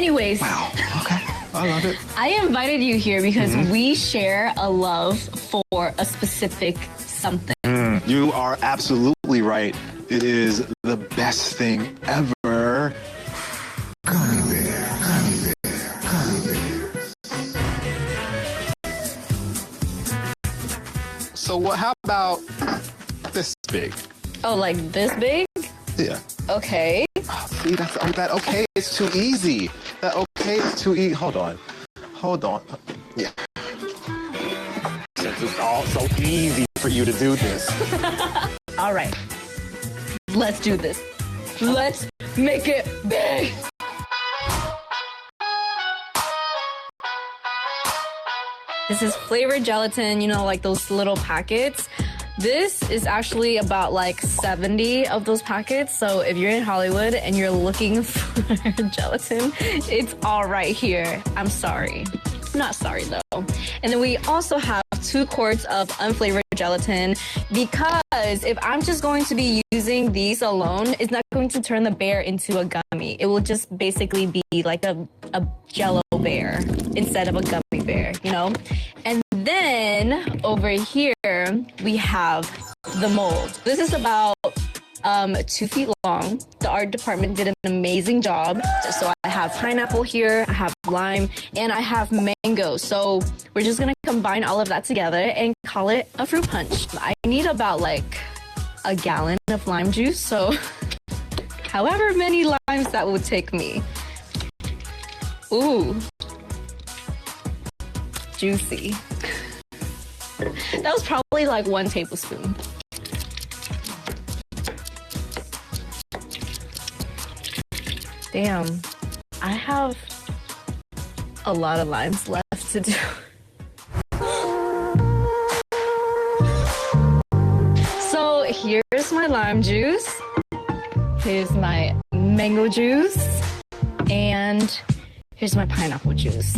Anyways. Wow. Okay. I love it. I invited you here because we share a love for a specific something. You are absolutely right. It is the best thing ever. Gummy bear, gummy bear, gummy bear. So how about this big? Oh, like this big? Yeah. Okay. Oh, see, that okay is too easy. That okay is too easy. Hold on. Yeah. Since it's all so easy for you to do this. All right. Let's do this. Let's make it big. This is flavored gelatin, you know, like those little packets. This is actually about like 70 of those packets. So if you're in Hollywood and you're looking for gelatin, it's all right here. I'm sorry. Not sorry though. And then we also have 2 quarts of unflavored gelatin because if I'm just going to be using these alone, it's not going to turn the bear into a gummy. It will just basically be like a jello bear instead of a gummy bear, you know? And then over here, we have the mold. This is about 2 feet long. The art department did an amazing job. So I have pineapple here, I have lime, and I have mango. So we're just gonna combine all of that together and call it a fruit punch. I need about like a gallon of lime juice. So however many limes that would take me. Ooh. Juicy. That was probably like 1 tablespoon. Damn, I have a lot of limes left to do. So here's my lime juice. Here's my mango juice. And here's my pineapple juice.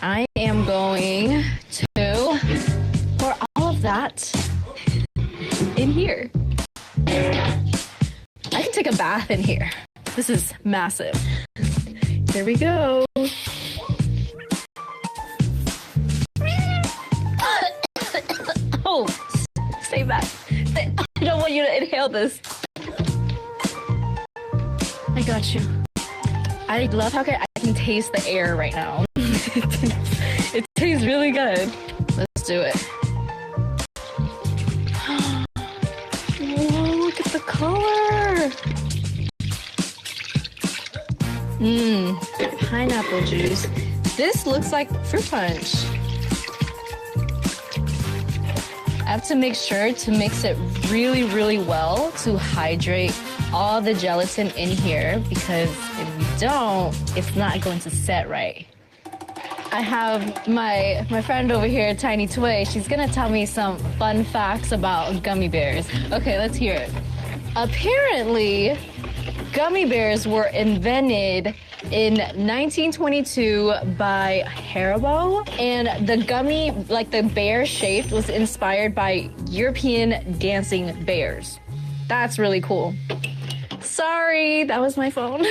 I am going to pour all of that in here. I can take a bath in here. This is massive. Here we go. Oh, stay back. I don't want you to inhale this. I got you. I love how I can taste the air right now. It tastes really good. Let's do it. Whoa, look at the color. Pineapple juice. This looks like fruit punch. I have to make sure to mix it really, really well to hydrate all the gelatin in here because if you don't, it's not going to set right. I have my friend over here, Tiny Tway. She's gonna tell me some fun facts about gummy bears. Okay, let's hear it. Apparently, gummy bears were invented in 1922 by Haribo, and the gummy, like the bear shape, was inspired by European dancing bears. That's really cool. Sorry, that was my phone.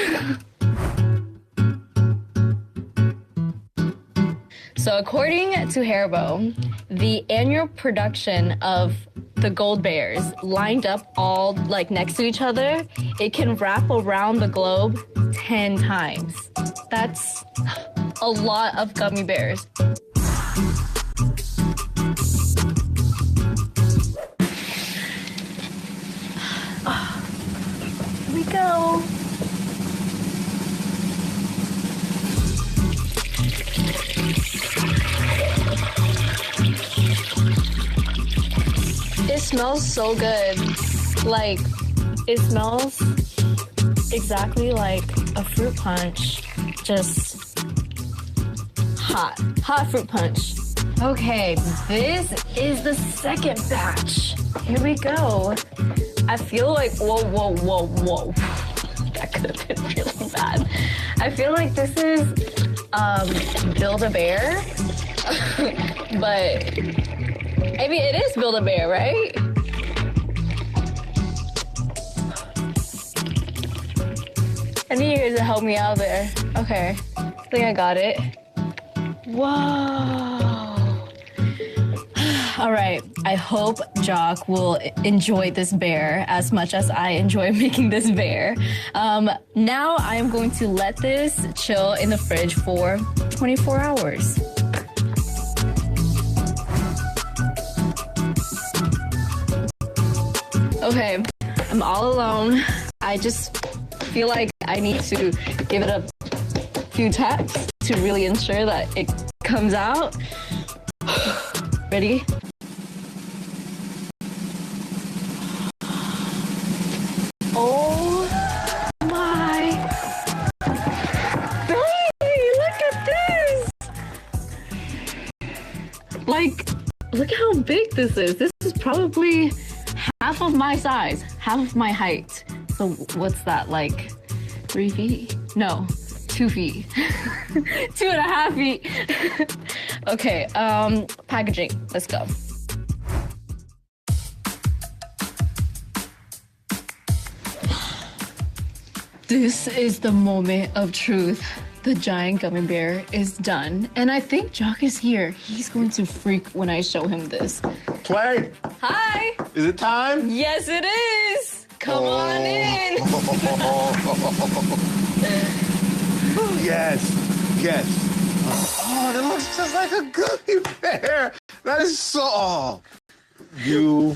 So according to Haribo, the annual production of the gold bears lined up all like next to each other, it can wrap around the globe 10 times. That's a lot of gummy bears. Here we go. It smells so good. Like, it smells exactly like a fruit punch. Just hot. Hot fruit punch. Okay, this is the second batch. Here we go. I feel like, whoa. That could have been really bad. I feel like this is Build-A-Bear. But I mean, it is Build-A-Bear, right? I need you guys to help me out there. Okay, I think I got it. Whoa. All right, I hope Jock will enjoy this bear as much as I enjoy making this bear. Now I am going to let this chill in the fridge for 24 hours. Okay, I'm all alone. I just feel like I need to give it a few taps to really ensure that it comes out. Ready? Oh my. Baby, look at this. Like, look how big this is. This is probably half of my size, half of my height. So what's that, like 3 feet? No, 2 feet. 2.5 feet. Okay, packaging, let's go. This is the moment of truth. The giant gummy bear is done. And I think Jock is here. He's going to freak when I show him this. Play. Hi. Is it time? Yes, it is. Come on in. Yes. Yes. Oh, it looks just like a gummy bear. That is so... Oh, you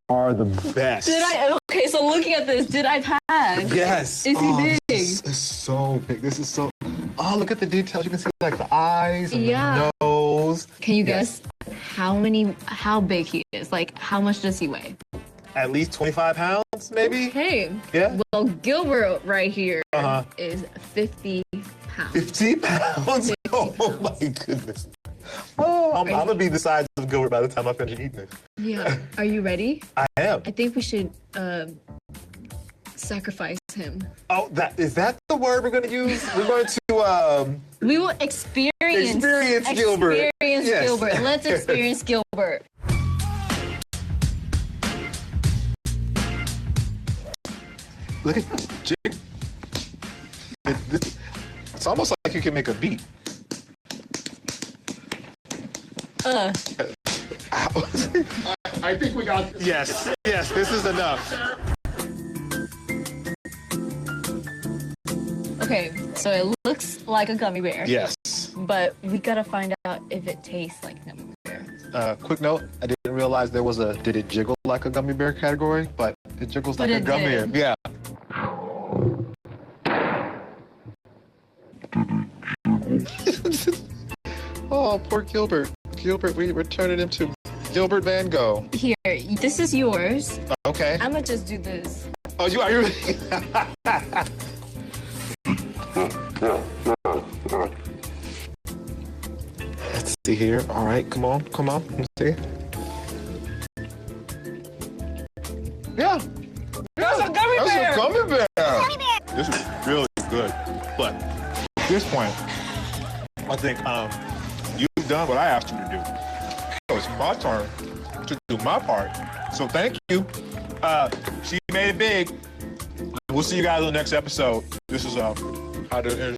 are the best. Did I? Okay, so looking at this, did I pass? Yes. Is he big? This is so big. This is so... Oh, look at the details. You can see like the eyes and the nose. Can you guess how big he is? Like, how much does he weigh? At least 25 pounds, maybe? Okay. Yeah. Well, Gilbert right here is 50 pounds. 50 pounds? 50 Oh, pounds. my goodness. Oh, I'm going to be the size of Gilbert by the time I finish eating this. Yeah. Are you ready? I am. I think we should sacrifice him. Oh, is that the word we're going to use? We're going to... We will experience Gilbert. Experience Yes. Gilbert. Let's experience Gilbert. Look at Jig. It's almost like you can make a beat. I think we got this. Yes, this is enough. Okay, so it looks like a gummy bear. Yes. But we gotta find out if it tastes like a gummy bear. Quick note, I didn't realize there was a did it jiggle like a gummy bear category, but it jiggles like a gummy bear. Yeah. Oh, poor Gilbert. Gilbert, we're turning him to Gilbert Van Gogh. Here, this is yours. Okay. I'm gonna just do this. Oh, you are you? Let's see here. All right, come on. Let's see. Yeah. That's a gummy bear. That's a gummy bear. This is really good. But at this point, I think you've done what I asked you to do. So it's my turn to do my part. So thank you. She made it big. We'll see you guys on the next episode. This is how to